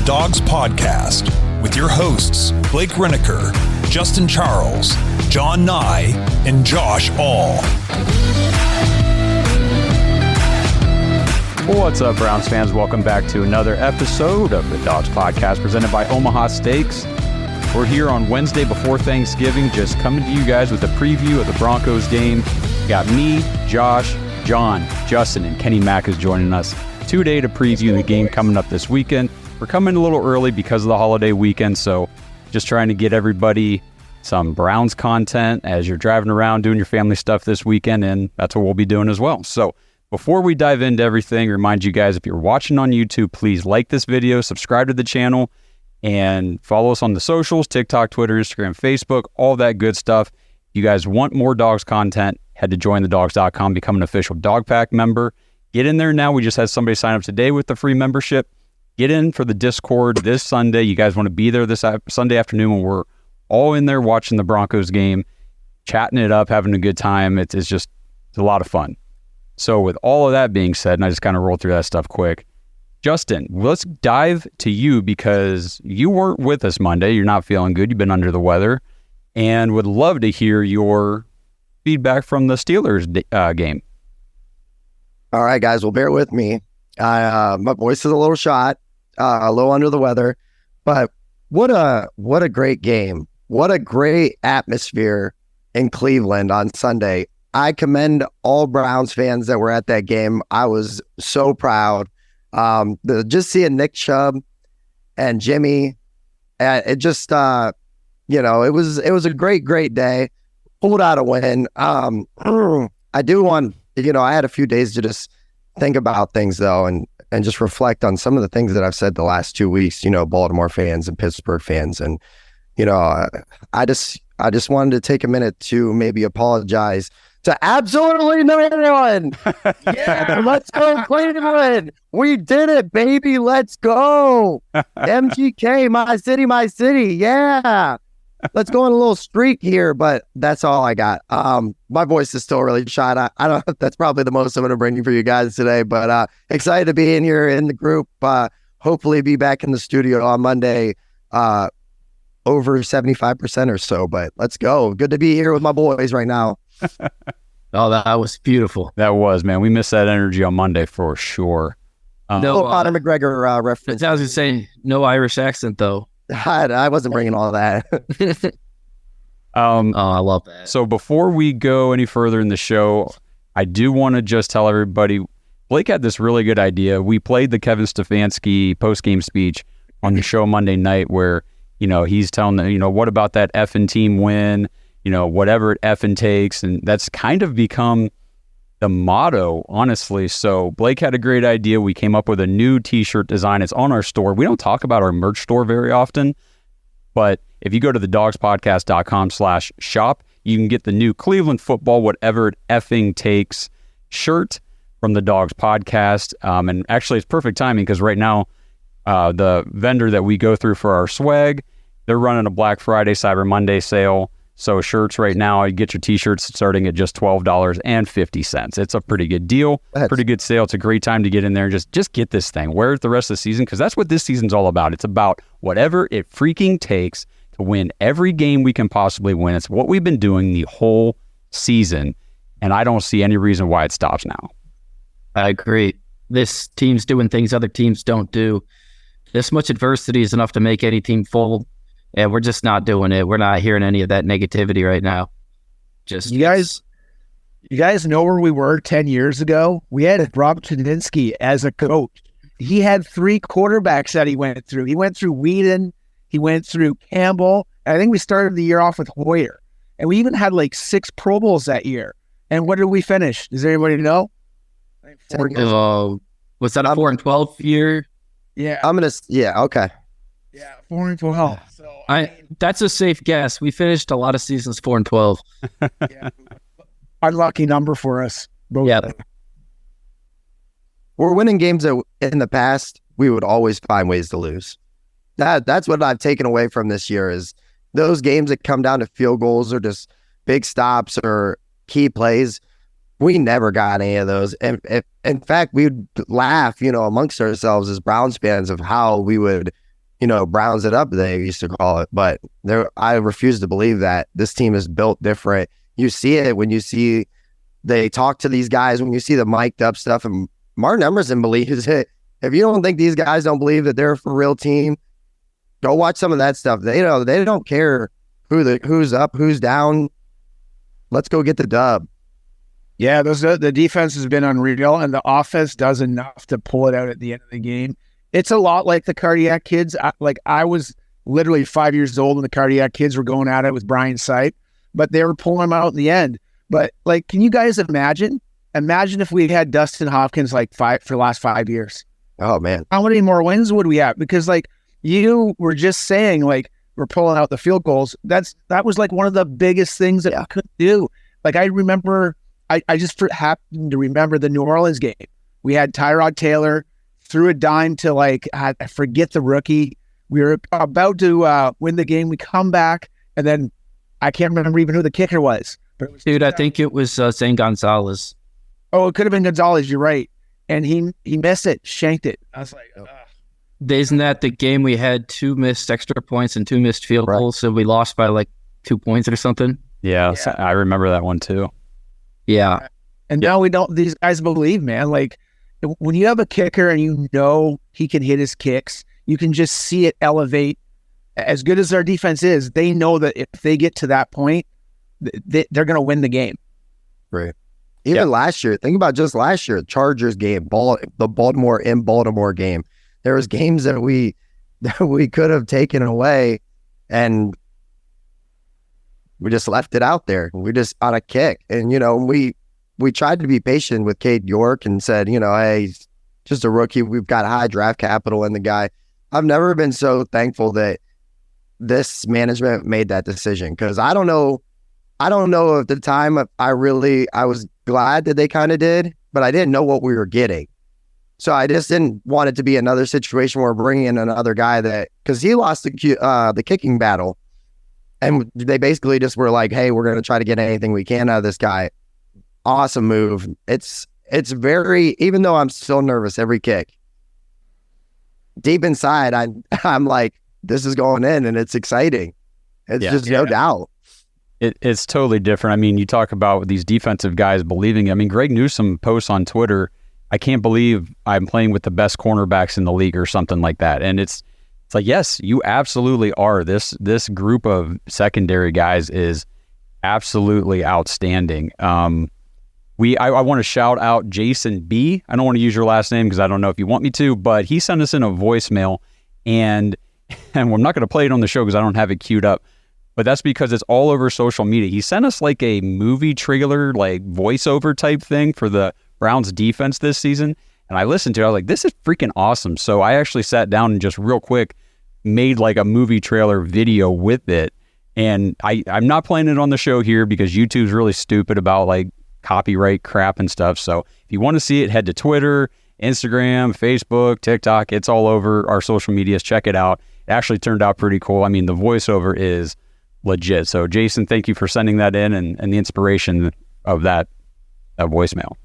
Dogs Podcast with your hosts, Blake Reneker, Justin Charles, John Nye, and Josh All. What's up, Browns fans? Welcome back to another episode of the Dogs Podcast presented by Omaha Steaks. We're here on Wednesday before Thanksgiving, just coming to you guys with a preview of the Broncos game. Got me, Josh, John, Justin, and Kenny Mack is joining us today to preview the game coming up this weekend. We're coming a little early because of the holiday weekend, so just trying to get everybody some Browns content as you're driving around doing your family stuff this weekend, and that's what we'll be doing as well. So before we dive into everything, remind you guys, if you're watching on YouTube, please like this video, subscribe to the channel, and follow us on the socials, TikTok, Twitter, Instagram, Facebook, all that good stuff. If you guys want more dogs content, head to jointhedogs.com, become an official Dog Pack member. Get in there now. We just had somebody sign up today with the free membership. Get in for the Discord this Sunday. You guys want to be there this Sunday afternoon when we're all in there watching the Broncos game, chatting it up, having a good time. It's a lot of fun. So with all of that being said, and I just kind of rolled through that stuff quick, Justin, let's dive to you because you weren't with us Monday. You're not feeling good. You've been under the weather, and would love to hear your feedback from the Steelers game. All right, guys. Well, bear with me. My voice is a little shot, a little under the weather, but what a great game. What a great atmosphere in Cleveland on Sunday. I commend all Browns fans that were at that game. I was so proud. Just seeing Nick Chubb and Jimmy, it just, it was a great day. Pulled out a win. I do want, I had a few days to just think about things though, and just reflect on some of the things that I've said the last 2 weeks, Baltimore fans and Pittsburgh fans. And, I just wanted to take a minute to maybe apologize to absolutely no one. Yeah, let's go Cleveland. We did it, baby. Let's go. MGK, my city. Yeah. Let's go on a little streak here, but that's all I got. My voice is still really shot. I don't know if that's probably the most I'm going to bring for you guys today, but excited to be in here in the group. Hopefully be back in the studio on Monday, over 75% or so, but let's go. Good to be here with my boys right now. Oh, that was beautiful. That was, man. We missed that energy on Monday for sure. No Conor McGregor reference. I was going to say, no Irish accent, though. I wasn't bringing all that. I love that. So before we go any further in the show, I do want to just tell everybody, Blake had this really good idea. We played the Kevin Stefanski post-game speech on the show Monday night where, he's telling them, what about that effing team win? Whatever it effing takes. And that's kind of become the motto, honestly. So Blake had a great idea. We came up with a new t-shirt design. It's on our store. We don't talk about our merch store very often, but if you go to thedogspodcast.com/shop, you can get the new Cleveland football, whatever it effing takes shirt from the Dogs Podcast. And actually it's perfect timing because right now, the vendor that we go through for our swag, they're running a Black Friday, Cyber Monday sale. So shirts right now, you get your t-shirts starting at just $12.50. It's a pretty good deal, pretty good sale. It's a great time to get in there and just get this thing. Wear it the rest of the season because that's what this season's all about. It's about whatever it freaking takes to win every game we can possibly win. It's what we've been doing the whole season, and I don't see any reason why it stops now. I agree. This team's doing things other teams don't do. This much adversity is enough to make any team fold. And we're just not doing it. We're not hearing any of that negativity right now. You guys know where we were 10 years ago? We had Rob Chudinski as a coach. He had 3 quarterbacks that he went through. He went through Whedon. He went through Campbell. And I think we started the year off with Hoyer. And we even had 6 Pro Bowls that year. And what did we finish? Does anybody know? Was that a 4-12 year? Yeah. Okay. Yeah, 4-12. So that's a safe guess. We finished a lot of seasons 4-12. Yeah. Unlucky number for us. Both. Yeah. We're winning games that in the past we would always find ways to lose. That's what I've taken away from this year is those games that come down to field goals or just big stops or key plays. We never got any of those. And in fact, we'd laugh, amongst ourselves as Browns fans of how we would Browns it up, they used to call it. But I refuse to believe that this team is built different. You see it when you see they talk to these guys, when you see the mic'd up stuff, and Martin Emerson believes it. If you don't think these guys don't believe that they're a for real team, go watch some of that stuff. They don't care who's up, who's down. Let's go get the dub. Yeah, the defense has been unreal, and the offense does enough to pull it out at the end of the game. It's a lot like the Cardiac Kids. I was literally 5 years old when the Cardiac Kids were going at it with Brian Sipe, but they were pulling them out in the end. But can you guys imagine? Imagine if we had Dustin Hopkins for the last 5 years. Oh man, how many more wins would we have? Because you were just saying we're pulling out the field goals. That was one of the biggest things that we could do. I remember. I just happened to remember the New Orleans game. We had Tyrod Taylor threw a dime to I forget the rookie. We were about to win the game. We come back, and then I can't remember even who the kicker was. But Dude, I think it was Zane Gonzalez. Oh, it could have been Gonzalez. You're right. And he missed it, shanked it. I was like, ugh. Isn't that the game we had 2 missed extra points and 2 missed field goals, so we lost by 2 points or something? Yeah, I remember that one too. Yeah. And now we don't, these guys believe, man. When you have a kicker and he can hit his kicks, you can just see it elevate. As good as our defense is, they know that if they get to that point, they're going to win the game. Right. Even last year, think about just last year, Chargers game, the Baltimore game. There was games that we could have taken away, and we just left it out there. We just on a kick. And, we tried to be patient with Cade York and said, hey, he's just a rookie. We've got high draft capital in the guy. I've never been so thankful that this management made that decision, because I don't know at the time I was glad that they kind of did, but I didn't know what we were getting. So I just didn't want it to be another situation where we're bringing in another guy because he lost the kicking battle. And they basically just were like, hey, we're going to try to get anything we can out of this guy. Awesome move. It's very, even though I'm still nervous every kick, deep inside, I'm like, this is going in and it's exciting. It's no doubt. It's totally different. I mean, you talk about these defensive guys believing. I mean, Greg Newsome posts on Twitter, I can't believe I'm playing with the best cornerbacks in the league or something like that. And it's like, yes, you absolutely are. This group of secondary guys is absolutely outstanding. I want to shout out Jason B. I don't want to use your last name because I don't know if you want me to, but he sent us in a voicemail, and we're not going to play it on the show because I don't have it queued up, but that's because it's all over social media. He sent us a movie trailer, voiceover type thing for the Browns defense this season. And I listened to it. I was like, this is freaking awesome. So I actually sat down and just real quick made a movie trailer video with it. And I'm not playing it on the show here because YouTube's really stupid about copyright crap and stuff. So if you want to see it, head to Twitter, Instagram, Facebook, TikTok. It's all over our social medias. Check it out. It actually turned out pretty cool. I mean, the voiceover is legit. So Jason, thank you for sending that in and the inspiration of that voicemail.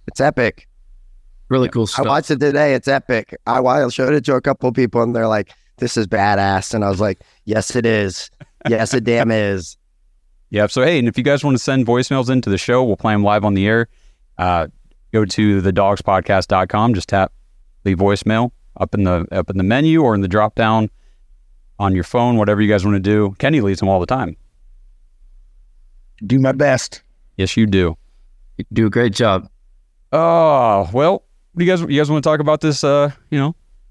It's epic. Really cool stuff. I watched it today. It's epic. I showed it to a couple of people and they're like, this is badass. And I was like, yes, it is. Yes, it damn is. Yeah. So, hey, and if you guys want to send voicemails into the show, we'll play them live on the air. Go to thedogspodcast.com. Just tap the voicemail up in the menu or in the drop down on your phone, whatever you guys want to do. Kenny leads them all the time. Do my best. Yes, you do. You do a great job. Oh, well, you guys want to talk about this,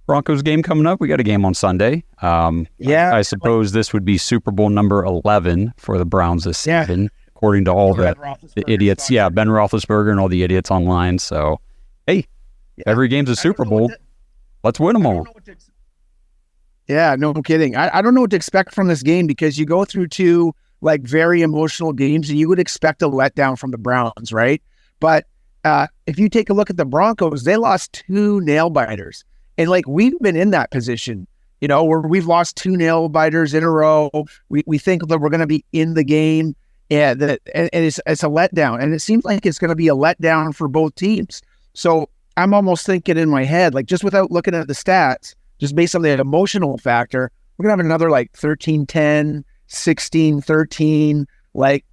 Broncos game coming up? We got a game on Sunday. I suppose this would be Super Bowl number 11 for the Browns this season, according to all the idiots. Yeah, Ben Roethlisberger and all the idiots online. So, hey, every game's a Super Bowl. Let's win them all. Yeah, no kidding. I don't know what to expect from this game because you go through two very emotional games and you would expect a letdown from the Browns, right? But if you take a look at the Broncos, they lost 2 nail biters. And we've been in that position, where we've lost 2 nail biters in a row. We think that we're going to be in the game, and it's a letdown. And it seems like it's going to be a letdown for both teams. So I'm almost thinking in my head, just without looking at the stats, just based on the emotional factor, we're going to have another like 13-10, 16-13, like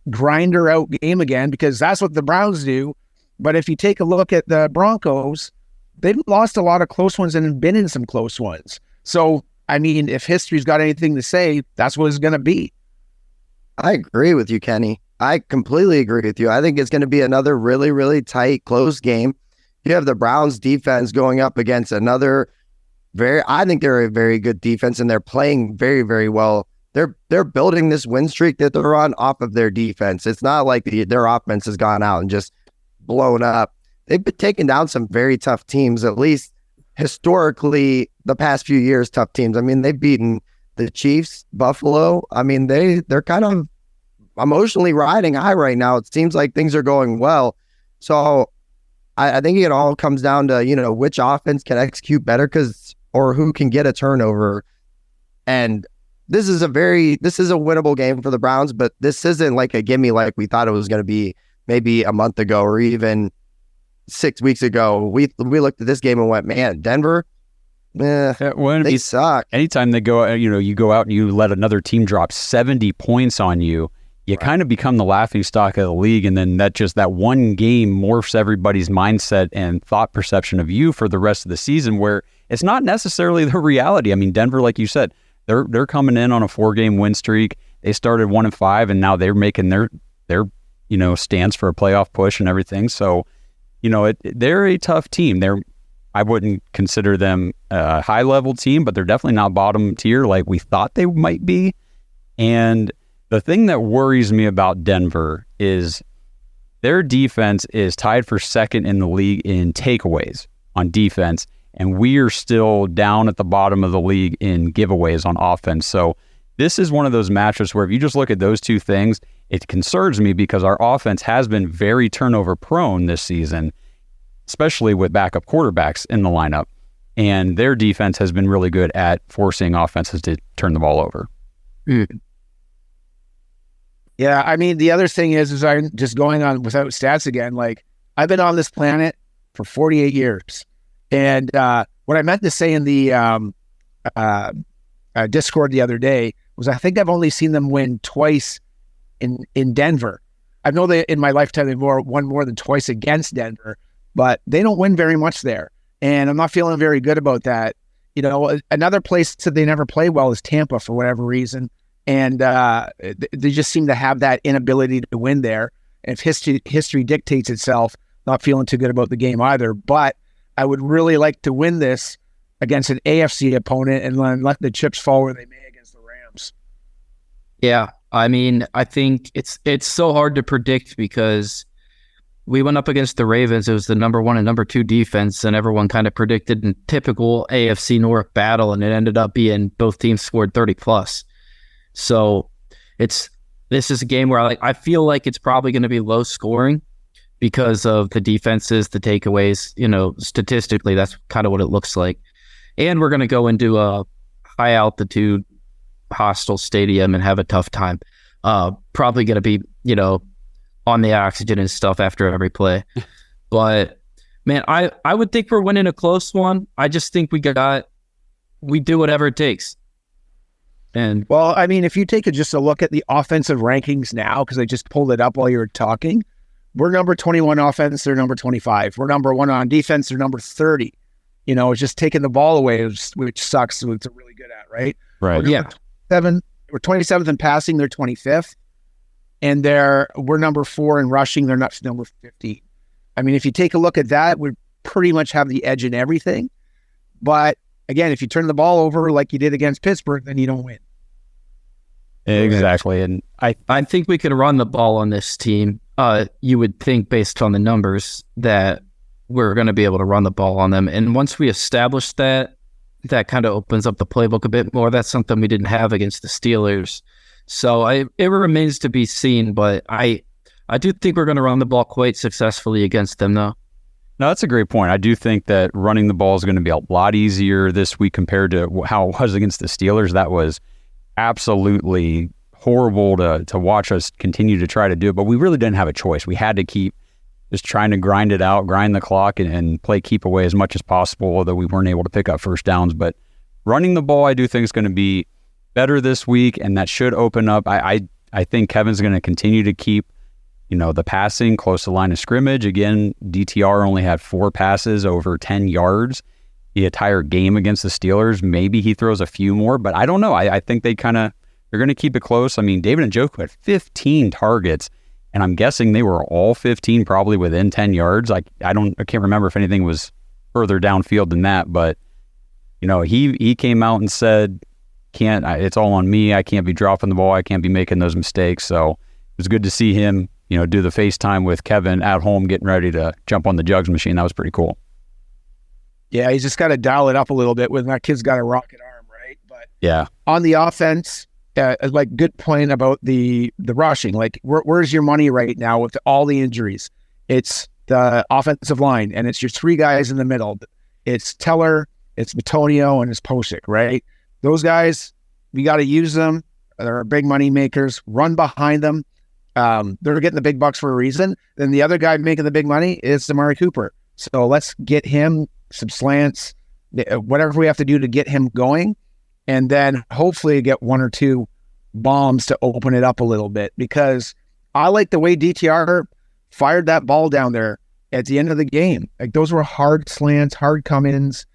grinder out game again, because that's what the Browns do. But if you take a look at the Broncos, they've lost a lot of close ones and been in some close ones. So, I mean, if history's got anything to say, that's what it's going to be. I agree with you, Kenny. I completely agree with you. I think it's going to be another really, really tight, close game. You have the Browns defense going up against another I think they're a very good defense, and they're playing very, very well. They're building this win streak that they're on off of their defense. It's not like their offense has gone out and just blown up. They've been taking down some very tough teams, at least historically, the past few years, tough teams. I mean, they've beaten the Chiefs, Buffalo. I mean, they're kind of emotionally riding high right now. It seems like things are going well. So I think it all comes down to, which offense can execute better or who can get a turnover. And this is a winnable game for the Browns, but this isn't like a gimme like we thought it was going to be maybe a month ago or even 6 weeks ago. We looked at this game and went, man, Denver, they suck. Anytime they go, you go out and you let another team drop 70 points on you, you kind of become the laughing stock of the league. And then that one game morphs everybody's mindset and thought perception of you for the rest of the season, where it's not necessarily the reality. I mean, Denver, like you said, they're coming in on a 4-game win streak. They started 1-5, and now they're making their stance for a playoff push and everything. So, they're a tough team. I wouldn't consider them a high-level team, but they're definitely not bottom tier like we thought they might be. And the thing that worries me about Denver is their defense is tied for second in the league in takeaways on defense, and we are still down at the bottom of the league in giveaways on offense. So this is one of those matchups where if you just look at those two things, it concerns me because our offense has been very turnover prone this season, especially with backup quarterbacks in the lineup. And their defense has been really good at forcing offenses to turn the ball over. Yeah, I mean, the other thing is I'm just going on without stats again. Like, I've been on this planet for 48 years. And what I meant to say in the Discord the other day was I think I've only seen them win twice in Denver. I know that in my lifetime they've won more than twice against Denver, but they don't win very much there. And I'm not feeling very good about that. Another place that they never play well is Tampa for whatever reason. And they just seem to have that inability to win there. And if history dictates itself, not feeling too good about the game either. But I would really like to win this against an AFC opponent and then let the chips fall where they may against the Rams. Yeah, I mean, I think it's so hard to predict because we went up against the Ravens. It was the number 1 and number 2 defense, and everyone kind of predicted a typical AFC North battle, and it ended up being both teams scored 30+. So this is a game where I feel like it's probably going to be low scoring because of the defenses, the takeaways. Statistically, that's kind of what it looks like. And we're going to go into a high altitude hostile stadium and have a tough time. Probably going to be, on the oxygen and stuff after every play. But man, I would think we're winning a close one. I just think we do whatever it takes. And well, I mean, if you take just a look at the offensive rankings now, because I just pulled it up while you were talking, we're number 21 offense, they're number 25. We're number 1 on defense, they're number 30. It's just taking the ball away, which sucks, which they're really good at, right? Right. We're 27th in passing, they're 25th. And we're number 4 in rushing, they're not number 50. I mean, if you take a look at that, we pretty much have the edge in everything. But again, if you turn the ball over like you did against Pittsburgh, then you don't win. Exactly. And I think we could run the ball on this team. You would think based on the numbers that we're going to be able to run the ball on them. And once we establish that kind of opens up the playbook a bit more. That's something we didn't have against the Steelers. So it remains to be seen, but I do think we're going to run the ball quite successfully against them, though. No, that's a great point. I do think that running the ball is going to be a lot easier this week compared to how it was against the Steelers. That was absolutely horrible to watch us continue to try to do it, but we really didn't have a choice. We had to keep just trying to grind it out, grind the clock, and play keep away as much as possible, although we weren't able to pick up first downs. But running the ball, I do think is going to be better this week, and that should open up. I think Kevin's going to continue to keep, the passing close to the line of scrimmage. Again, DTR only had 4 passes over 10 yards the entire game against the Steelers. Maybe he throws a few more, but I don't know. I think they're going to keep it close. I mean, David Njoku had 15 targets, and I'm guessing they were all 15 probably within 10 yards. I can't remember if anything was further downfield than that, but he came out and said, it's all on me. I can't be dropping the ball. I can't be making those mistakes. So it was good to see him, do the FaceTime with Kevin at home, getting ready to jump on the jugs machine. That was pretty cool. Yeah, he's just got to dial it up a little bit when that kid's got a rocket arm, right? But yeah, on the offense, good point about the rushing. Like, where's your money right now with all the injuries? It's the offensive line, and it's your 3 guys in the middle. It's Teller, it's Batonio, and it's Posick, right? Those guys, we got to use them. They're big money makers. Run behind them. They're getting the big bucks for a reason. Then the other guy making the big money is Amari Cooper. So let's get him some slants, whatever we have to do to get him going, and then hopefully get 1 or 2 bombs to open it up a little bit, because I like the way DTR fired that ball down there at the end of the game. Like, those were hard slants, hard come-ins.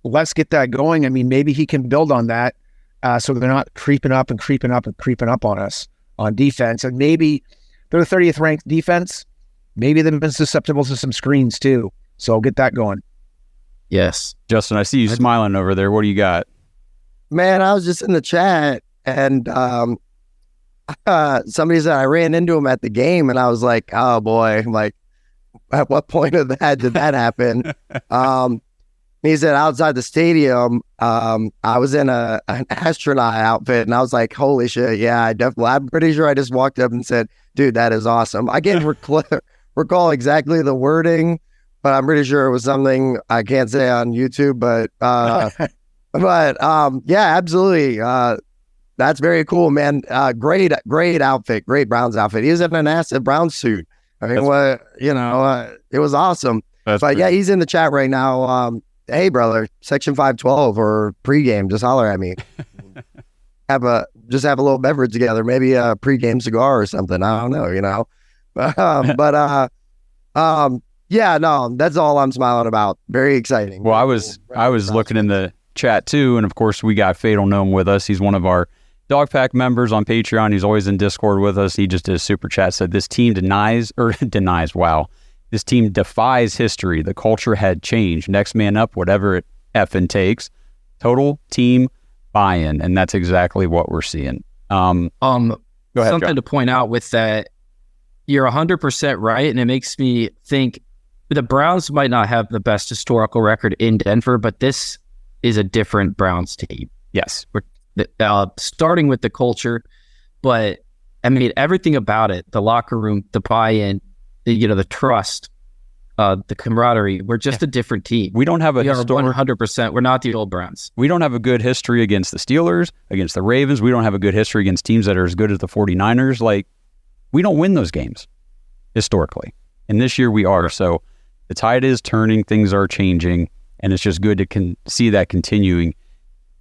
Let's get that going. I mean, maybe he can build on that so they're not creeping up on us on defense. And maybe they're the 30th ranked defense. Maybe they've been susceptible to some screens too. So get that going. Yes. Justin, I see you smiling over there. What do you got? Man, I was just in the chat, and somebody said I ran into him at the game, and I was like, oh boy, I'm like, at what point of that did that happen? He said outside the stadium, I was in an astronaut outfit, and I was like, holy shit, yeah, I'm pretty sure I just walked up and said, dude, that is awesome. I can't recall exactly the wording, but I'm pretty sure it was something I can't say on YouTube, but yeah, absolutely. That's very cool, man. Great outfit, great Browns outfit. He was in an Acid Brown suit. I mean, it was awesome. Yeah, he's in the chat right now. Hey, brother, Section 512 or pregame, just holler at me. have a little beverage together, maybe a pregame cigar or something. I don't know, yeah, no, that's all I'm smiling about. Very exciting. Well, I was looking in the chat too, and of course we got Fatal Gnome with us. He's one of our Dog Pack members on Patreon. He's always in Discord with us. He just did a super chat, said this team this team defies history. The culture had changed. Next man up, whatever it effing takes. Total team buy-in, and that's exactly what we're seeing. Go ahead, something John. to point out with that, you're 100% right, and it makes me think the Browns might not have the best historical record in Denver, but this is a different Browns team. Yes. Starting with the culture, but I mean, everything about it, the locker room, the buy-in, the trust, the camaraderie. We're just a different team. We don't have a 100%. We're not the old Browns. We don't have a good history against the Steelers, against the Ravens. We don't have a good history against teams that are as good as the 49ers. Like, we don't win those games historically. And this year we are. So the tide is turning, things are changing, and it's just good to see that continuing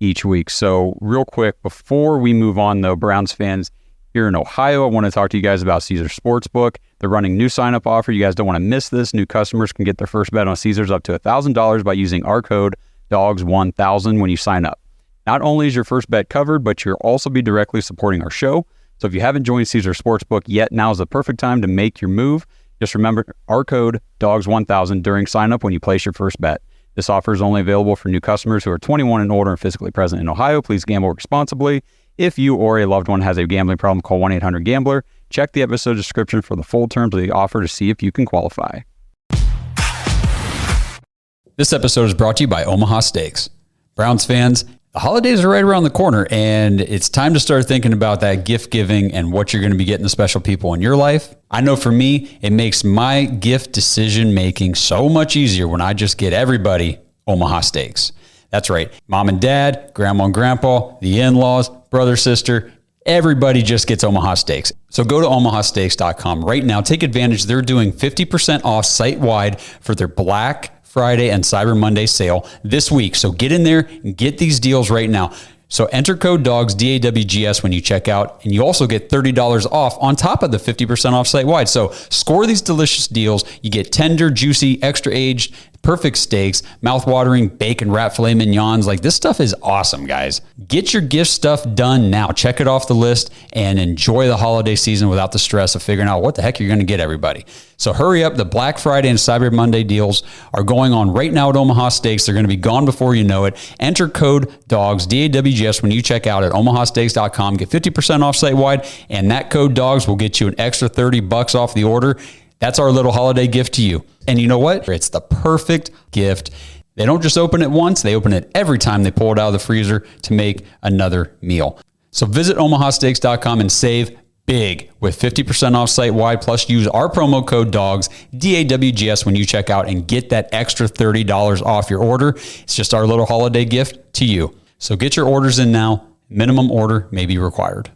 each week. So real quick, before we move on though, Browns fans here in Ohio, I want to talk to you guys about Caesars Sportsbook. They're running new sign-up offer. You guys don't want to miss this. New customers can get their first bet on Caesars up to $1,000 by using our code DOGS1000 when you sign up. Not only is your first bet covered, but you'll also be directly supporting our show. So if you haven't joined Caesars Sportsbook yet, now's the perfect time to make your move. Just remember our code DOGS1000 during sign-up when you place your first bet. This offer is only available for new customers who are 21 and older and physically present in Ohio. Please gamble responsibly. If you or a loved one has a gambling problem, call 1-800-GAMBLER. Check the episode description for the full terms of the offer to see if you can qualify. This episode is brought to you by Omaha Steaks. Browns fans, the holidays are right around the corner, and it's time to start thinking about that gift giving and what you're going to be getting the special people in your life. I know for me, it makes my gift decision making so much easier when I just get everybody Omaha Steaks. That's right. Mom and dad, grandma and grandpa, the in-laws, brother, sister, Everybody just gets Omaha Steaks. So go to omahasteaks.com right now. Take advantage. They're doing 50% off site-wide for their Black Friday and Cyber Monday sale this week. So get in there and get these deals right now. So enter code DAWGS, DAWGS, when you check out, and you also get $30 off on top of the 50% off site-wide. So score these delicious deals. You get tender, juicy, extra-aged, perfect steaks, mouth-watering bacon wrap filet mignons. Like, this stuff is awesome, guys. Get your gift stuff done now. Check it off the list and enjoy the holiday season without the stress of figuring out what the heck you're going to get everybody. So hurry up. The Black Friday and Cyber Monday deals are going on right now at Omaha Steaks. They're going to be gone before you know it. Enter code DAWGS, DAWGS, when you check out at omahasteaks.com. Get 50% off site-wide, and that code DAWGS will get you an extra $30 off the order. That's our little holiday gift to you. And you know what? It's the perfect gift. They don't just open it once. They open it every time they pull it out of the freezer to make another meal. So visit omahasteaks.com and save big with 50% off site-wide. Plus, use our promo code DAWGS, DAWGS, when you check out and get that extra $30 off your order. It's just our little holiday gift to you. So get your orders in now. Minimum order may be required.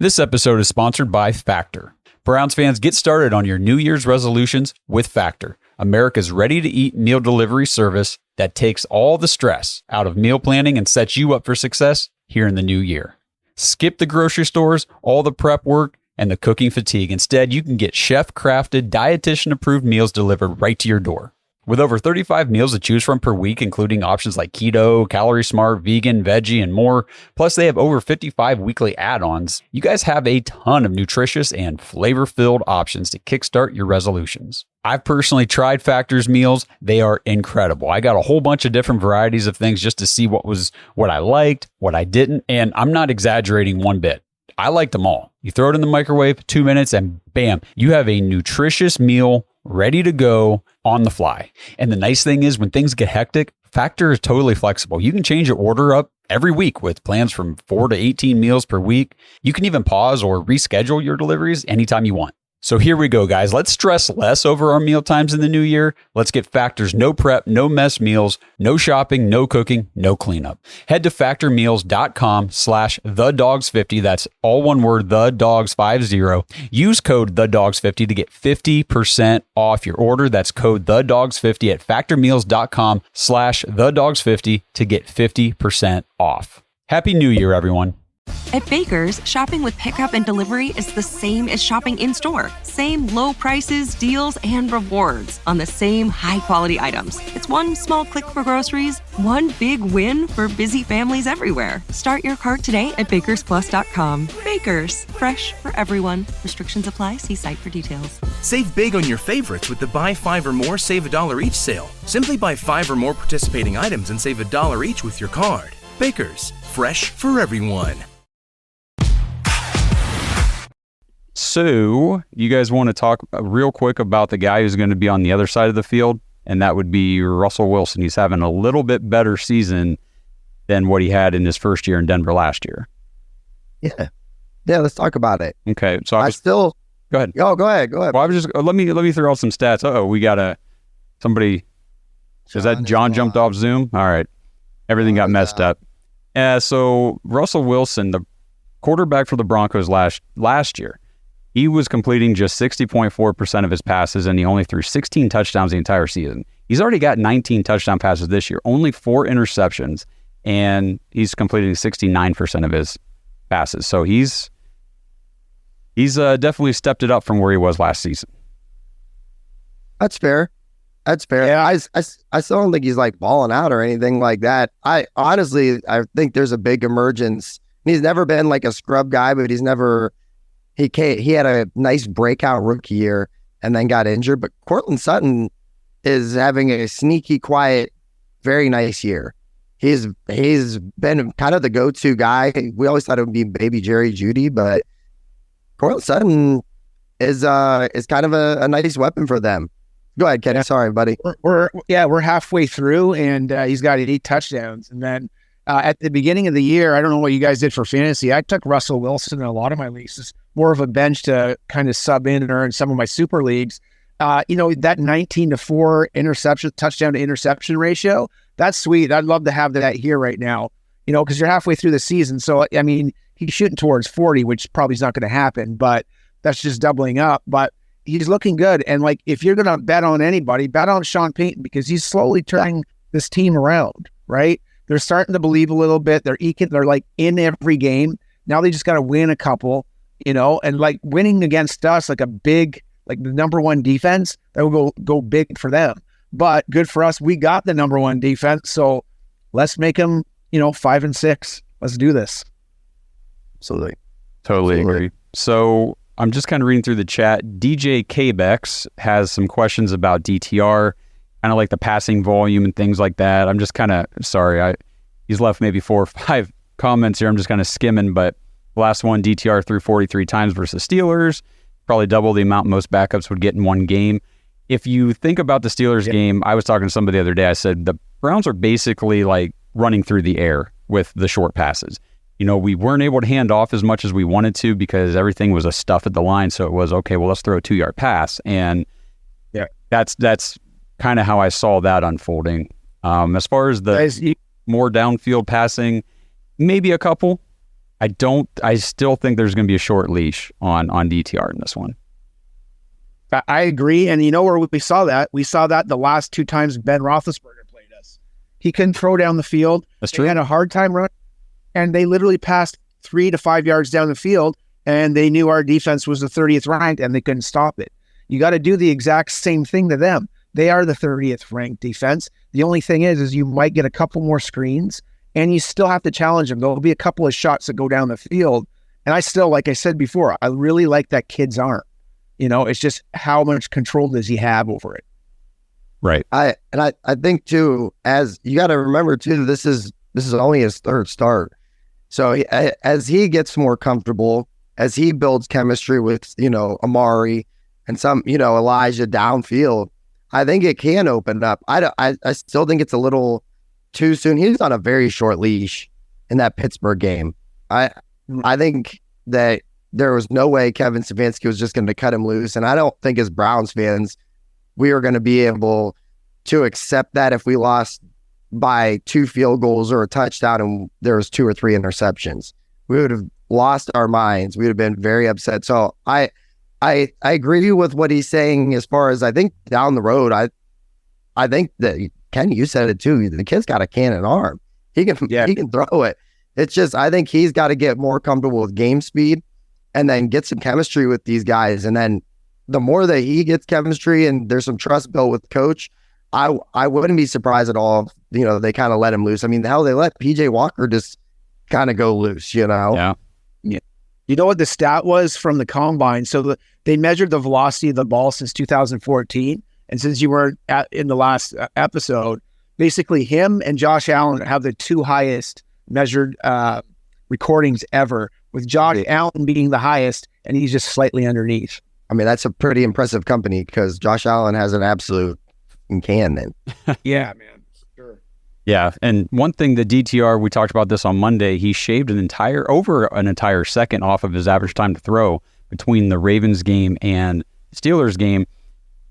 This episode is sponsored by Factor. Browns fans, get started on your New Year's resolutions with Factor, America's ready-to-eat meal delivery service that takes all the stress out of meal planning and sets you up for success here in the new year. Skip the grocery stores, all the prep work, and the cooking fatigue. Instead, you can get chef-crafted, dietitian-approved meals delivered right to your door. With over 35 meals to choose from per week, including options like keto, calorie smart, vegan, veggie, and more, plus they have over 55 weekly add-ons, you guys have a ton of nutritious and flavor-filled options to kickstart your resolutions. I've personally tried Factor's meals. They are incredible. I got a whole bunch of different varieties of things just to see what I liked, what I didn't, and I'm not exaggerating one bit. I liked them all. You throw it in the microwave, 2 minutes, and bam, you have a nutritious meal ready to go on the fly. And the nice thing is, when things get hectic, Factor is totally flexible. You can change your order up every week with plans from 4 to 18 meals per week. You can even pause or reschedule your deliveries anytime you want. So here we go, guys. Let's stress less over our meal times in the new year. Let's get Factor's no prep, no mess meals, no shopping, no cooking, no cleanup. Head to factormeals.com/thedogs50. That's all one word, thedogs50. Use code thedogs50 to get 50% off your order. That's code thedogs50 at factormeals.com/thedogs50 to get 50% off. Happy New Year, everyone. At Baker's, shopping with pickup and delivery is the same as shopping in-store. Same low prices, deals, and rewards on the same high-quality items. It's one small click for groceries, one big win for busy families everywhere. Start your cart today at bakersplus.com. Baker's, fresh for everyone. Restrictions apply. See site for details. Save big on your favorites with the Buy 5 or More, Save $1 each sale. Simply buy 5 or more participating items and save $1 each with your card. Baker's, fresh for everyone. So, you guys want to talk real quick about the guy who's going to be on the other side of the field, and that would be Russell Wilson. He's having a little bit better season than what he had in his first year in Denver last year. Yeah, let's talk about it. Okay, so go ahead. Oh, go ahead. Well, I was just let me throw out some stats. We got somebody. Is that John jumped off Zoom? All right, everything got messed up. So Russell Wilson, the quarterback for the Broncos last year, he was completing just 60.4% of his passes, and he only threw 16 touchdowns the entire season. He's already got 19 touchdown passes this year, only 4 interceptions, and he's completing 69% of his passes. So he's definitely stepped it up from where he was last season. That's fair. Yeah, I still don't think he's like balling out or anything like that. I think there's a big emergence. He's never been like a scrub guy, but he had a nice breakout rookie year and then got injured. But Courtland Sutton is having a sneaky, quiet, very nice year. He's been kind of the go-to guy. We always thought it would be baby Jerry Jeudy, but Courtland Sutton is kind of a nice weapon for them. Go ahead, Kenny. Sorry, buddy. We're halfway through, and he's got 8 touchdowns. And then at the beginning of the year, I don't know what you guys did for fantasy. I took Russell Wilson in a lot of my leagues. It's more of a bench to kind of sub in or in some of my super leagues. That 19-4 touchdown to interception ratio, that's sweet. I'd love to have that here right now, because you're halfway through the season. So, I mean, He's shooting towards 40, which probably is not going to happen, but that's just doubling up. But he's looking good. And like, if you're going to bet on anybody, bet on Sean Payton, because he's slowly turning this team around, right? They're starting to believe a little bit. They're like in every game. Now they just got to win a couple, and like winning against us, like a big, like the number one defense, that will go big for them. But good for us. We got the number one defense. So let's make them, 5-6. Let's do this. Absolutely. Totally agree. So I'm just kind of reading through the chat. DJ Kbex has some questions about DTR, kind of like the passing volume and things like that. I'm just kind of sorry. He's left maybe 4 or 5 comments here. I'm just kind of skimming, but the last one, DTR threw 43 times versus Steelers, probably double the amount most backups would get in one game. If you think about the Steelers game, I was talking to somebody the other day. I said the Browns are basically like running through the air with the short passes. We weren't able to hand off as much as we wanted to because everything was a stuff at the line. So it was, okay, well, let's throw a 2-yard pass. And that's kind of how I saw that unfolding. As far as the more downfield passing, maybe a couple. I still think there's going to be a short leash on DTR in this one. I agree. And where we saw that? We saw that the last 2 times Ben Roethlisberger played us. He couldn't throw down the field. That's true. He had a hard time running. And they literally passed 3 to 5 yards down the field, and they knew our defense was the 30th ranked, and they couldn't stop it. You got to do the exact same thing to them. They are the 30th ranked defense. The only thing is you might get a couple more screens, and you still have to challenge them. There'll be a couple of shots that go down the field. And I still, like I said before, I really like that kid's arm. It's just how much control does he have over it? Right. I think too, as you got to remember too, this is only his 3rd start. So as he gets more comfortable, as he builds chemistry with, Amari and some, Elijah downfield, I think it can open up. I still think it's a little too soon. He's on a very short leash in that Pittsburgh game. I think that there was no way Kevin Stefanski was just going to cut him loose. And I don't think as Browns fans, we are going to be able to accept that if we lost by 2 field goals or a touchdown and there was 2 or 3 interceptions. We would have lost our minds. We would have been very upset. So I agree with what he's saying as far as I think down the road. I think that Ken, you said it too. The kid's got a cannon arm. He can throw it. It's just I think he's got to get more comfortable with game speed and then get some chemistry with these guys. And then the more that he gets chemistry and there's some trust built with the coach, I wouldn't be surprised at all if, they kind of let him loose. I mean, hell, they let PJ Walker just kind of go loose, Yeah. You know what the stat was from the combine? So they measured the velocity of the ball since 2014. And since you were in the last episode, basically him and Josh Allen have the 2 highest measured recordings ever, with Josh Allen being the highest, and he's just slightly underneath. I mean, that's a pretty impressive company because Josh Allen has an absolute cannon. Yeah, man. Sure. Yeah. And one thing, the DTR, we talked about this on Monday, he shaved over an entire second off of his average time to throw between the Ravens game and Steelers game.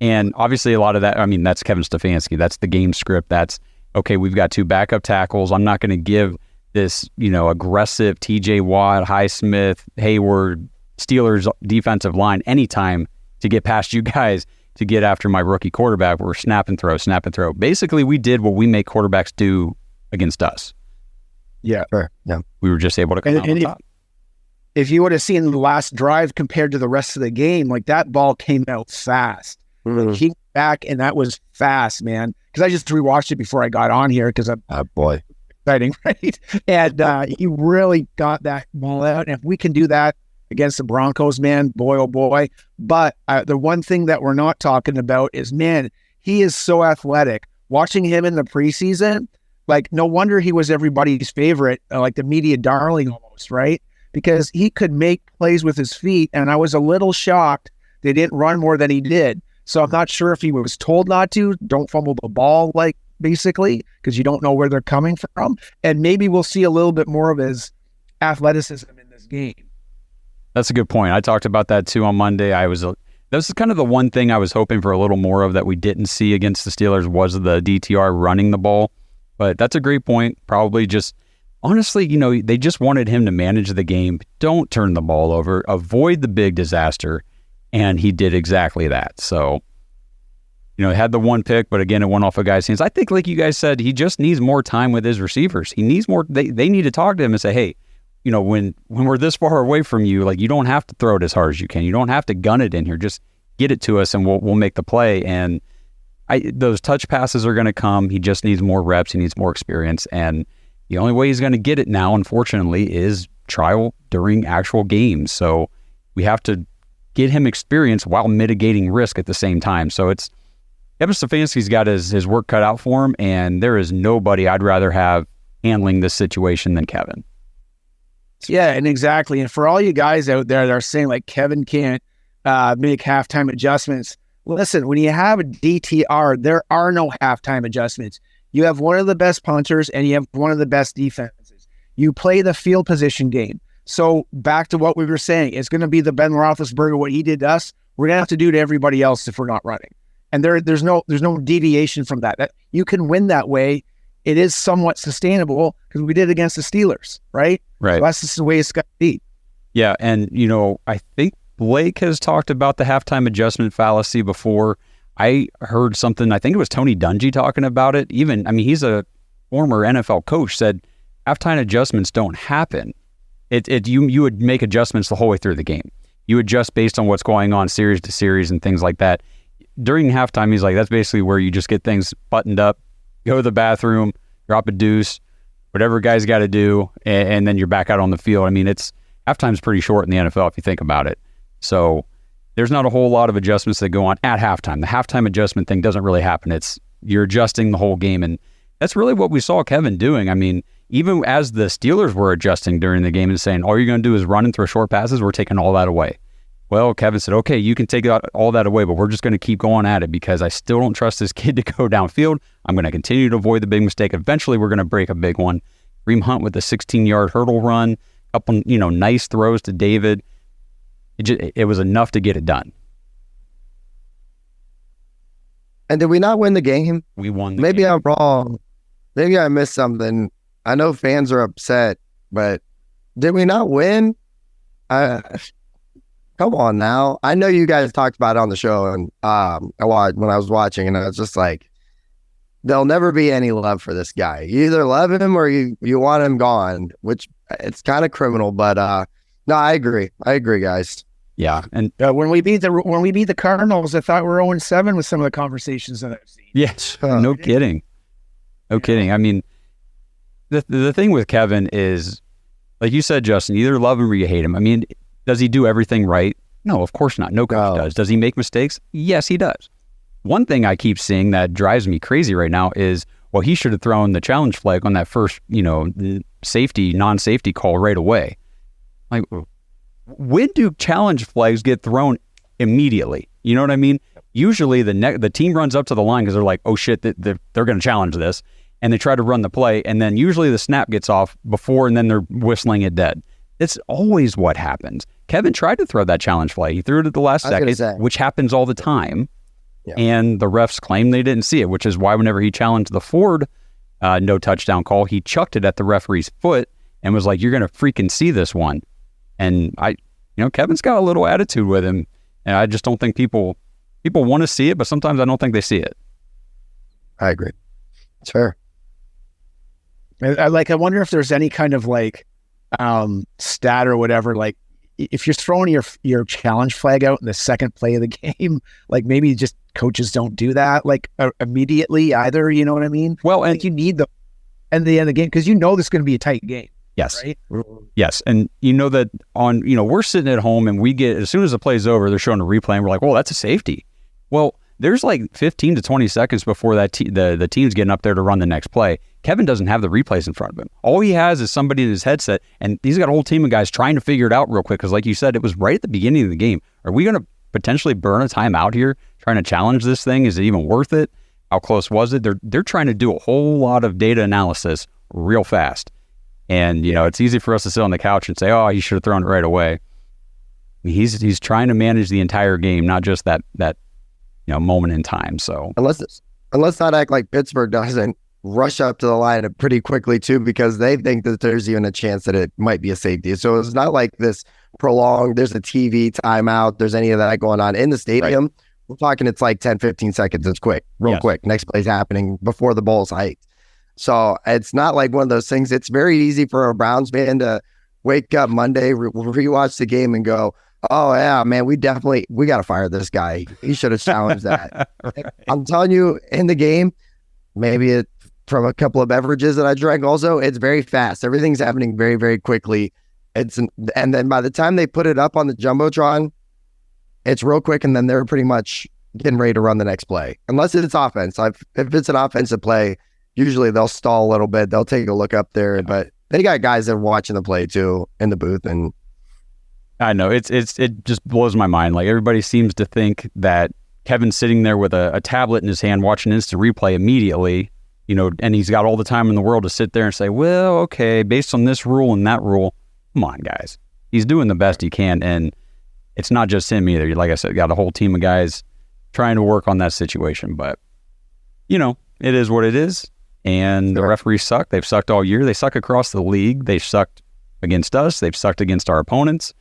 And obviously a lot of that, I mean, that's Kevin Stefanski. That's the game script. That's, okay, we've got 2 backup tackles. I'm not going to give this, aggressive TJ Watt, Highsmith, Hayward, Steelers defensive line anytime to get past you guys to get after my rookie quarterback. We're snap and throw. Basically, we did what we make quarterbacks do against us. Yeah. Sure. Yeah. We were just able to come out on top. If you would have seen the last drive compared to the rest of the game, like that ball came out fast. Mm-hmm. Like, he came back, and that was fast, man. Because I just rewatched it before I got on here because I'm boy. exciting, right? And he really got that ball out. And if we can do that against the Broncos, man, boy, oh boy. But the one thing that we're not talking about is, man, he is so athletic. Watching him in the preseason, like, no wonder he was everybody's favorite, like the media darling almost, right? Because he could make plays with his feet, and I was a little shocked they didn't run more than he did. So I'm not sure if he was told not to, don't fumble the ball, like, basically, because you don't know where they're coming from. And maybe we'll see a little bit more of his athleticism in this game. That's a good point. I talked about that too on Monday. This is kind of the one thing I was hoping for a little more of that we didn't see against the Steelers was the DTR running the ball. But that's a great point. Probably just honestly, they just wanted him to manage the game. Don't turn the ball over. Avoid the big disaster. And he did exactly that. So, he had the one pick, but again, it went off a guy's hands. I think, like you guys said, he just needs more time with his receivers. He needs more. They need to talk to him and say, hey, when we're this far away from you, like, you don't have to throw it as hard as you can. You don't have to gun it in here. Just get it to us and we'll make the play. And those touch passes are going to come. He just needs more reps. He needs more experience. And the only way he's going to get it now, unfortunately, is trial during actual games. So we have to get him experience while mitigating risk at the same time. So Kevin Stefanski's got his work cut out for him, and there is nobody I'd rather have handling this situation than Kevin. Yeah, and exactly. And for all you guys out there that are saying like Kevin can't make halftime adjustments, listen, when you have a DTR, there are no halftime adjustments. You have one of the best punters and you have one of the best defenses. You play the field position game. So back to what we were saying, it's going to be the Ben Roethlisberger, what he did to us, we're going to have to do to everybody else if we're not running. And there's no deviation from that. You can win that way. It is somewhat sustainable because we did against the Steelers, right? Right. So that's just the way it's got to be. Yeah, and I think Blake has talked about the halftime adjustment fallacy before. I heard something, I think it was Tony Dungy talking about it. He's a former NFL coach, said halftime adjustments don't happen. You would make adjustments the whole way through the game. You adjust based on what's going on series to series and things like that. During halftime, he's like, that's basically where you just get things buttoned up, go to the bathroom, drop a deuce, whatever guys got to do, and then you're back out on the field. Halftime's pretty short in the NFL if you think about it. So there's not a whole lot of adjustments that go on at halftime. The halftime adjustment thing doesn't really happen. You're adjusting the whole game, and that's really what we saw Kevin doing. Even as the Steelers were adjusting during the game and saying, all you're going to do is run and throw short passes, we're taking all that away. Well, Kevin said, okay, you can take all that away, but we're just going to keep going at it because I still don't trust this kid to go downfield. I'm going to continue to avoid the big mistake. Eventually, we're going to break a big one. Kareem Hunt with a 16-yard hurdle run, a couple, nice throws to David. It was enough to get it done. And did we not win the game? We won the Maybe game. I'm wrong. Maybe I missed something. I know fans are upset, but did we not win? Come on now. I know you guys talked about it on the show, and when I was watching, and I was just like, there'll never be any love for this guy. You either love him or you want him gone, which it's kind of criminal. But no, I agree. guys. Yeah, and when we beat the Cardinals, I thought we were 0-7 with some of the conversations that I've seen. yes, no kidding. No kidding. The thing with Kevin is, like you said, Justin, you either love him or you hate him. Does he do everything right? No, of course not. No coach does. Does he make mistakes? Yes, he does. One thing I keep seeing that drives me crazy right now is, well, he should have thrown the challenge flag on that first, non-safety call right away. Like, when do challenge flags get thrown immediately? You know what I mean? Usually the team runs up to the line because they're like, oh shit, they're going to challenge this. And they try to run the play. And then usually the snap gets off before, and then they're whistling it dead. It's always what happens. Kevin tried to throw that challenge flag. He threw it at the last second, which happens all the time. Yeah. And the refs claim they didn't see it, which is why whenever he challenged the Ford no touchdown call, he chucked it at the referee's foot and was like, you're going to freaking see this one. And Kevin's got a little attitude with him. And I just don't think people want to see it, but sometimes I don't think they see it. I agree. It's fair. I wonder if there's any kind of stat or whatever, like if you're throwing your challenge flag out in the second play of the game, like maybe just coaches don't do that immediately either. You know what I mean? Well, and you need the end of the game because this is going to be a tight game. Yes. Right? Yes. And that we're sitting at home and we get, as soon as the play's over, they're showing a replay and we're like, well, that's a safety. Well, there's 15 to 20 seconds before that the team's getting up there to run the next play. Kevin doesn't have the replays in front of him. All he has is somebody in his headset, and he's got a whole team of guys trying to figure it out real quick because, like you said, it was right at the beginning of the game. Are we going to potentially burn a timeout here trying to challenge this thing? Is it even worth it? How close was it? They're trying to do a whole lot of data analysis real fast. And, it's easy for us to sit on the couch and say, oh, you should have thrown it right away. He's trying to manage the entire game, not just that moment in time. So let's not act like Pittsburgh doesn't. rush up to the line pretty quickly too, because they think that there's even a chance that it might be a safety. So it's not like this prolonged, there's a TV timeout, there's any of that going on in the stadium. Right. We're talking it's like 10, 15 seconds. It's quick, real quick. Next play's happening before the ball's hiked. So it's not like one of those things. It's very easy for a Browns fan to wake up Monday, rewatch the game and go, oh yeah, man, we got to fire this guy. He should have challenged that. Right. I'm telling you, in the game, maybe from a couple of beverages that I drank also, it's very fast. Everything's happening very, very quickly. And then by the time they put it up on the Jumbotron, it's real quick, and then they're pretty much getting ready to run the next play. Unless it's offense. If it's an offensive play, usually they'll stall a little bit. They'll take a look up there, but they got guys that are watching the play too in the booth. And I know it just blows my mind. Like, everybody seems to think that Kevin's sitting there with a tablet in his hand watching instant replay immediately, and he's got all the time in the world to sit there and say, well, okay, based on this rule and that rule. Come on, guys. He's doing the best he can, and it's not just him either. Like I said, got a whole team of guys trying to work on that situation. But, it is what it is. And the referees suck. They've sucked all year. They suck across the league. They've sucked against us. They've sucked against our opponents.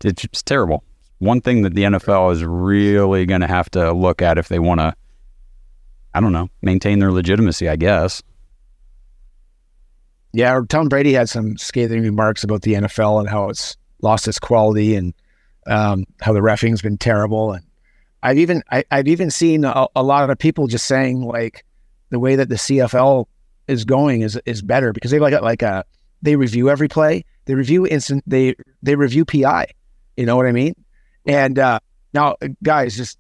It's just terrible. One thing that the NFL is really going to have to look at if they want to, I don't know, maintain their legitimacy, I guess. Yeah, Tom Brady had some scathing remarks about the NFL and how it's lost its quality, and how the reffing's been terrible. And I've even seen a lot of people just saying, like, the way that the CFL is going is better, because they they review every play, they review they review PI. You know what I mean? And now, guys, just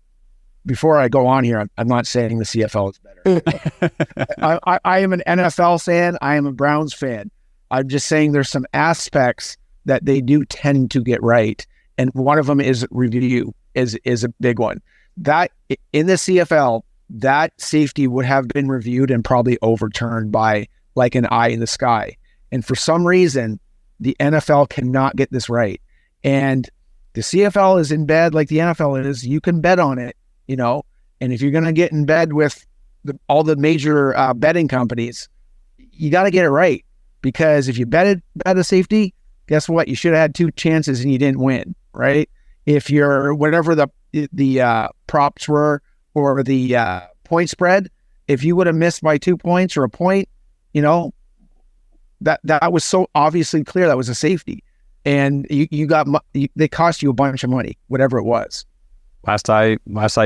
before I go on here, I'm not saying the CFL is better. I am an NFL fan. I am a Browns fan. I'm just saying there's some aspects that they do tend to get right, and one of them is review is a big one. That in the CFL, that safety would have been reviewed and probably overturned by like an eye in the sky. And for some reason, the NFL cannot get this right. And the CFL is in bed like the NFL is. You can bet on it, and if you're going to get in bed with all the major betting companies, you got to get it right, because if you bet a safety, guess what? You should have had 2 chances and you didn't win, right? If you're whatever the props were or the point spread, if you would have missed by 2 points or a point, that was so obviously clear that was a safety, and they cost you a bunch of money, whatever it was. Last I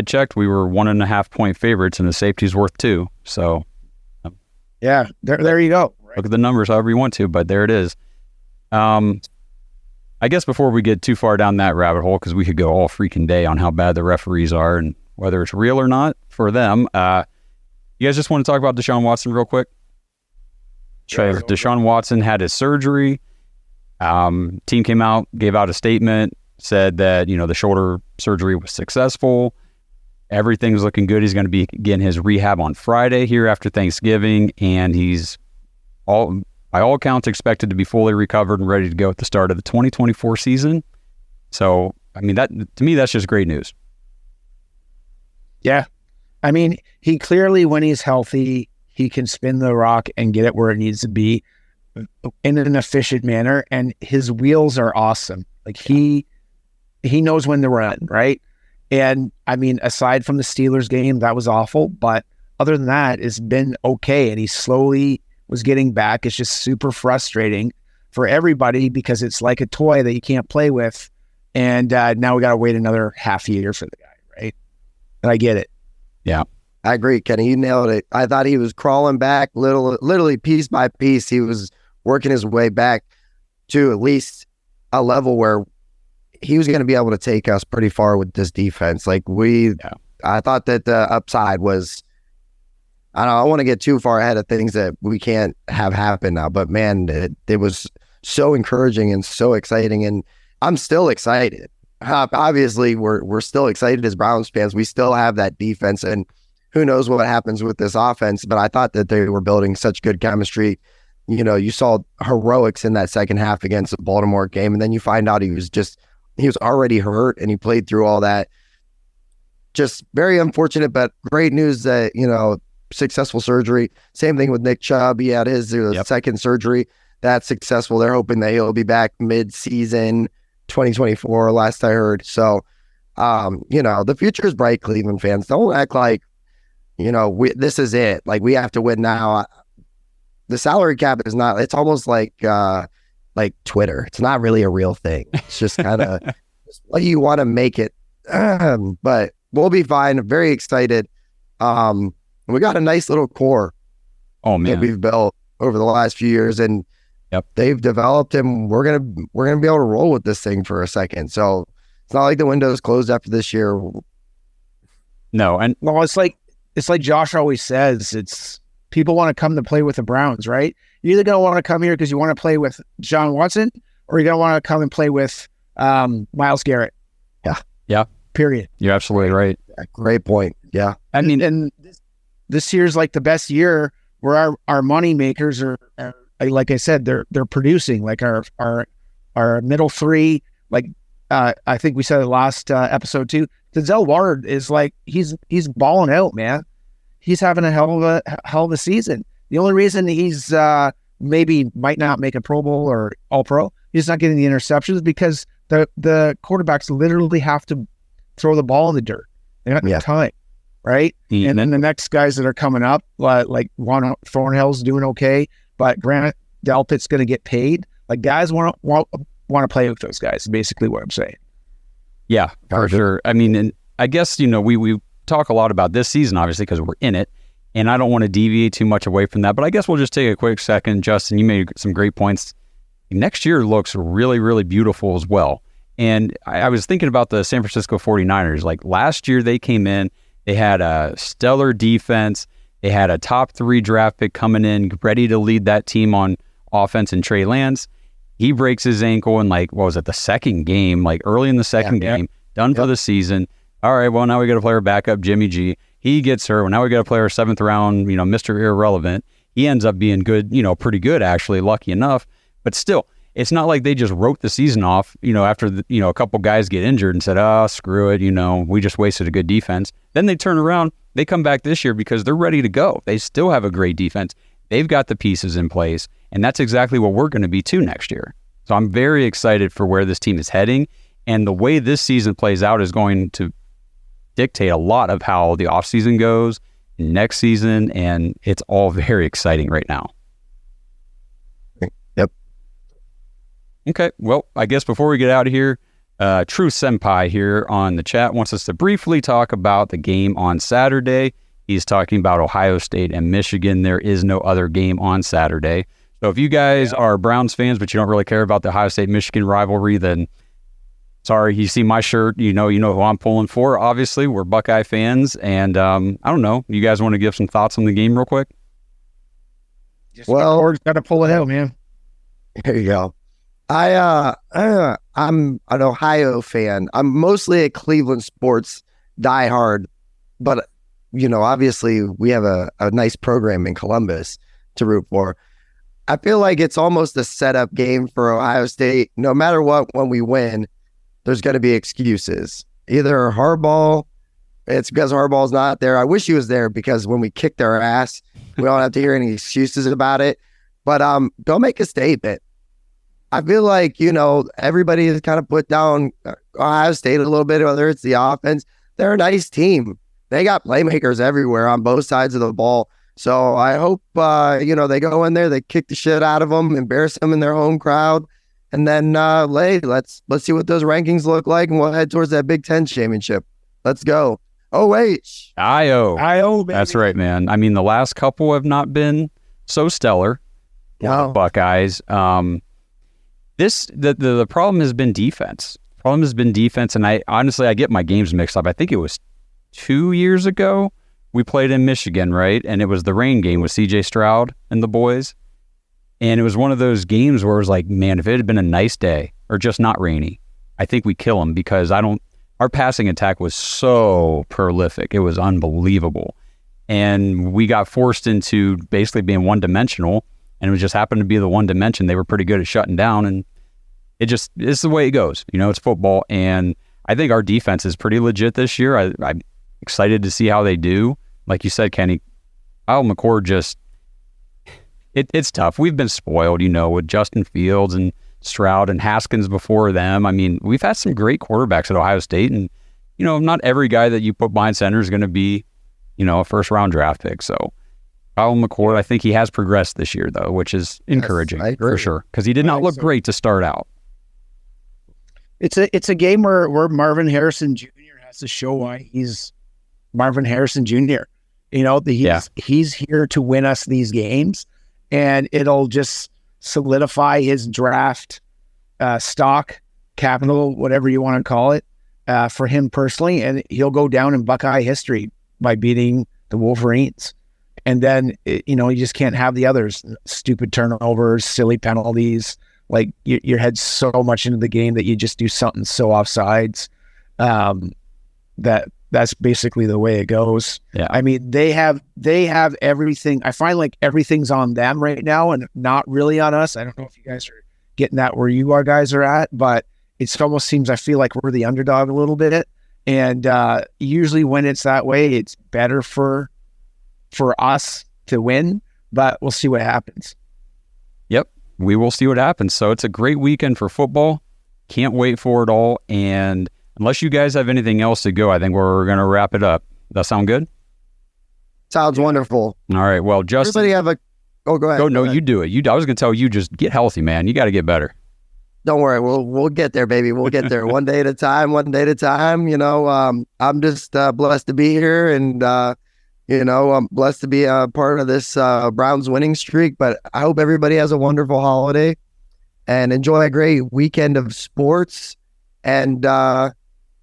checked, we were 1.5 point favorites, and the safety's worth 2. So, yeah, there you go. Right. Look at the numbers however you want to, but there it is. I guess before we get too far down that rabbit hole, because we could go all freaking day on how bad the referees are and whether it's real or not for them. You guys just want to talk about Deshaun Watson real quick? Sure. Deshaun Watson had his surgery. Team came out, gave out a statement, said that, the shoulder surgery was successful. Everything's looking good. He's going to be getting his rehab on Friday here after Thanksgiving, and he's by all accounts expected to be fully recovered and ready to go at the start of the 2024 season. So, that to me, that's just great news. Yeah. He clearly, when he's healthy, he can spin the rock and get it where it needs to be in an efficient manner. And his wheels are awesome. Like he knows when to run, right? And aside from the Steelers game, that was awful. But other than that, it's been okay. And he slowly was getting back. It's just super frustrating for everybody, because it's like a toy that you can't play with. And now we got to wait another half year for the guy, right? And I get it. Yeah. I agree, Kenny. You nailed it. I thought he was crawling back literally piece by piece. He was working his way back to at least a level where he was going to be able to take us pretty far with this defense. I thought that the upside was, I don't want to get too far ahead of things that we can't have happen now, but man, it was so encouraging and so exciting. And I'm still excited. Obviously we're still excited as Browns fans. We still have that defense, and who knows what happens with this offense, but I thought that they were building such good chemistry. You saw heroics in that second half against the Baltimore game, and then you find out he was already hurt, and he played through all that. Just very unfortunate, but great news that, successful surgery. Same thing with Nick Chubb. He had his second surgery. That's successful. They're hoping that he'll be back mid-season 2024, last I heard. So, the future is bright, Cleveland fans. Don't act like, this is it. Like, we have to win now. The salary cap is not, it's almost like Twitter. It's not really a real thing. It's just kind of what you want to make it. But we'll be fine. I'm very excited. We got a nice little core that we've built over the last few years, and they've developed, and we're gonna be able to roll with this thing for a second. So it's not like the window's closed after this year. No, and it's like Josh always says, it's people want to come to play with the Browns, right? You're either gonna want to come here because you want to play with John Watson, or you're gonna want to come and play with Myles Garrett. Yeah. Period. You're absolutely right. Great point. Yeah. I mean, and this year's like the best year where our money makers are like I said, they're producing. Like our middle three, like I think we said it last episode too. Denzel Ward is like he's balling out, man. He's having a hell of a season. The only reason he's maybe might not make a Pro Bowl or All Pro, he's not getting the interceptions because the quarterbacks literally have to throw the ball in the dirt. They don't have time, right? And then the next guys that are coming up, like Juan Thornhill's doing okay, but Grant Delpit's going to get paid. Like guys want to play with those guys. Is basically what I'm saying. Yeah, for sure. I mean, and I guess we talk a lot about this season, obviously, because we're in it, and I don't want to deviate too much away from that. But I guess we'll just take a quick second. Justin, you made some great points. Next year looks really, really beautiful as well. And I was thinking about the San Francisco 49ers. Like last year, they came in, they had a stellar defense. They had a top 3 draft pick coming in, ready to lead that team on offense, in Trey Lance. He breaks his ankle in the second game, like early in the second game, done for the season. All right, well, now we got to play our backup, Jimmy G. He gets hurt. Well, now we got to play our 7th round, Mr. Irrelevant. He ends up being good, pretty good, actually, lucky enough. But still, it's not like they just wrote the season off, after a couple guys get injured and said, oh, screw it, we just wasted a good defense. Then they turn around, they come back this year because they're ready to go. They still have a great defense. They've got the pieces in place, and that's exactly what we're going to be too next year. So I'm very excited for where this team is heading, and the way this season plays out is going to dictate a lot of how the offseason goes next season, and it's all very exciting right now. Okay, well, I guess before we get out of here, True Senpai here on the chat wants us to briefly talk about the game on Saturday. He's talking about Ohio State and Michigan. There is no other game on Saturday. So if you guys are Browns fans, but you don't really care about the Ohio State-Michigan rivalry, then sorry, you see my shirt, you know who I'm pulling for. Obviously, we're Buckeye fans, and I don't know. You guys want to give some thoughts on the game real quick? Well, got to pull it out, man. There you go. I'm an Ohio fan. I'm mostly a Cleveland sports diehard, but obviously we have a nice program in Columbus to root for. I feel like it's almost a setup game for Ohio State. No matter what, when we win, there's going to be excuses. Either Harbaugh, it's because Harbaugh's not there. I wish he was there because when we kicked their ass, we don't have to hear any excuses about it. But go make a statement. I feel like, everybody has kind of put down Ohio State a little bit, whether it's the offense. They're a nice team. They got playmakers everywhere on both sides of the ball. So I hope, they go in there, they kick the shit out of them, embarrass them in their home crowd, and then let's see what those rankings look like, and we'll head towards that Big Ten championship. Let's go. OH. IO, baby. That's right, man. I mean, the last couple have not been so stellar. No. Buckeyes. The problem has been defense. And I honestly get my games mixed up. I think it was 2 years ago we played in Michigan, right? And it was the rain game with CJ Stroud and the boys. And it was one of those games where it was like, man, if it had been a nice day or just not rainy, I think we kill them because our passing attack was so prolific. It was unbelievable. And we got forced into basically being one-dimensional, and it just happened to be the one dimension they were pretty good at shutting down, and it's the way it goes. It's football, and I think our defense is pretty legit this year. I'm excited to see how they do. Like you said, Kenny, Kyle McCord just, it's tough. We've been spoiled, with Justin Fields and Stroud and Haskins before them. I mean, we've had some great quarterbacks at Ohio State, and, not every guy that you put behind center is going to be, a first-round draft pick. So Kyle McCord, I think he has progressed this year, though, which is encouraging for sure, because he did not look great to start out. It's a game where Marvin Harrison Jr. has to show why he's Marvin Harrison Jr. He's here to win us these games, and it'll just solidify his draft stock, capital, whatever you want to call it, for him personally, and he'll go down in Buckeye history by beating the Wolverines. And then, you just can't have the others. Stupid turnovers, silly penalties. Like, your head's so much into the game that you just do something so offsides. That's basically the way it goes. Yeah. I mean, they have everything. I find like everything's on them right now and not really on us. I don't know if you guys are getting that where you guys are at, but it almost seems, I feel like we're the underdog a little bit. And usually when it's that way, it's better for us to win, but we'll see what happens. Yep, we will see what happens. So it's a great weekend for football. Can't wait for it all. And unless you guys have anything else to go, I think we're going to wrap it up. That sound good? Sounds wonderful. All right. Well, Justin. Everybody have go ahead. No, you do it. I was going to tell you, just get healthy, man. You got to get better. Don't worry. We'll get there, baby. We'll get there one day at a time. I'm just blessed to be here, and I'm blessed to be a part of this Browns winning streak. But I hope everybody has a wonderful holiday and enjoy a great weekend of sports. And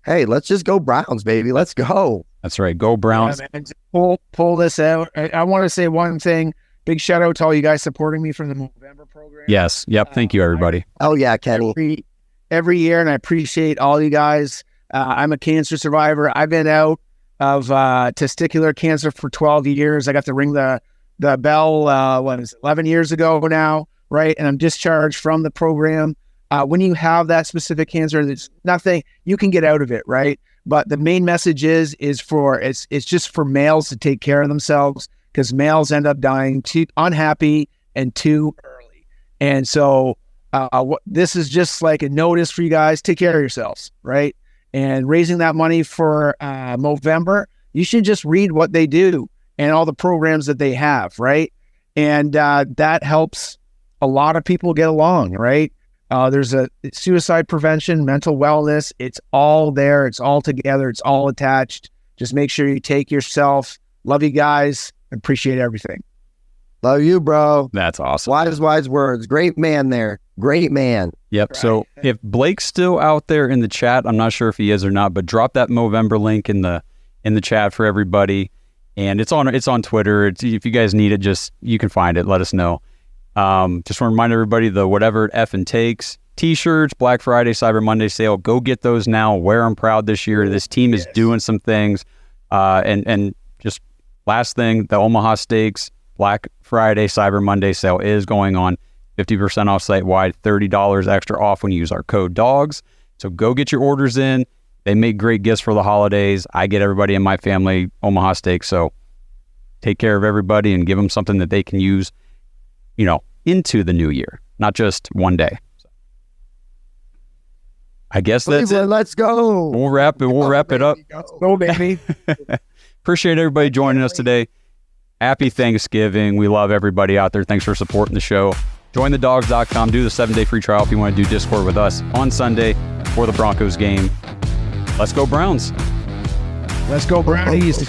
hey, let's just go Browns, baby. Let's go. That's right. Go Browns. Yeah, man. Pull this out. I want to say one thing. Big shout out to all you guys supporting me from the November program. Yes. Yep. Thank you, everybody. Oh yeah, Kenny. Every year, and I appreciate all you guys. I'm a cancer survivor. I've been out of testicular cancer for 12 years. I got to ring the bell 11 years ago now, right? And I'm discharged from the program. When you have that specific cancer, there's nothing you can get out of it, right? But the main message is it's just for males to take care of themselves, because males end up dying too unhappy and too early. And so this is just like a notice for you guys. Take care of yourselves, right? And raising that money for Movember, you should just read what they do and all the programs that they have, right? And that helps a lot of people get along, right? There's a suicide prevention, mental wellness. It's all there. It's all together. It's all attached. Just make sure you take yourself. Love you guys. Appreciate everything. Love you, bro. That's awesome. Wise words. Great man there. Great man. Yep. Right. So if Blake's still out there in the chat, I'm not sure if he is or not, but drop that Movember link in the chat for everybody. And it's on Twitter. If you guys need it, you can find it. Let us know. Just want to remind everybody, the whatever it effing takes t-shirts, Black Friday, Cyber Monday sale. Go get those now. Wear them proud this year. This team is doing some things. And just last thing, the Omaha Steaks Black Friday, Cyber Monday sale is going on. 50% off site-wide, $30 extra off when you use our code DOGS. So go get your orders in. They make great gifts for the holidays. I get everybody in my family Omaha Steaks. So take care of everybody and give them something that they can use, into the new year, not just one day. So I guess that's it. Let's go. We'll wrap it up. Go, baby. Appreciate everybody joining us today. Happy Thanksgiving. We love everybody out there. Thanks for supporting the show. JoinTheDogs.com. Do the 7-day free trial if you want to do Discord with us on Sunday for the Broncos game. Let's go Browns. Let's go Brownies.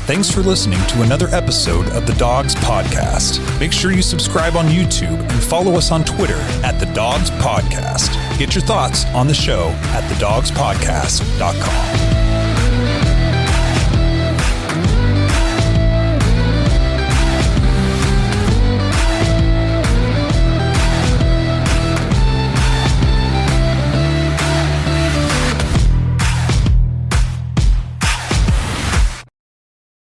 Thanks for listening to another episode of the Dogs Podcast. Make sure you subscribe on YouTube and follow us on Twitter at The Dogs Podcast. Get your thoughts on the show at thedogspodcast.com.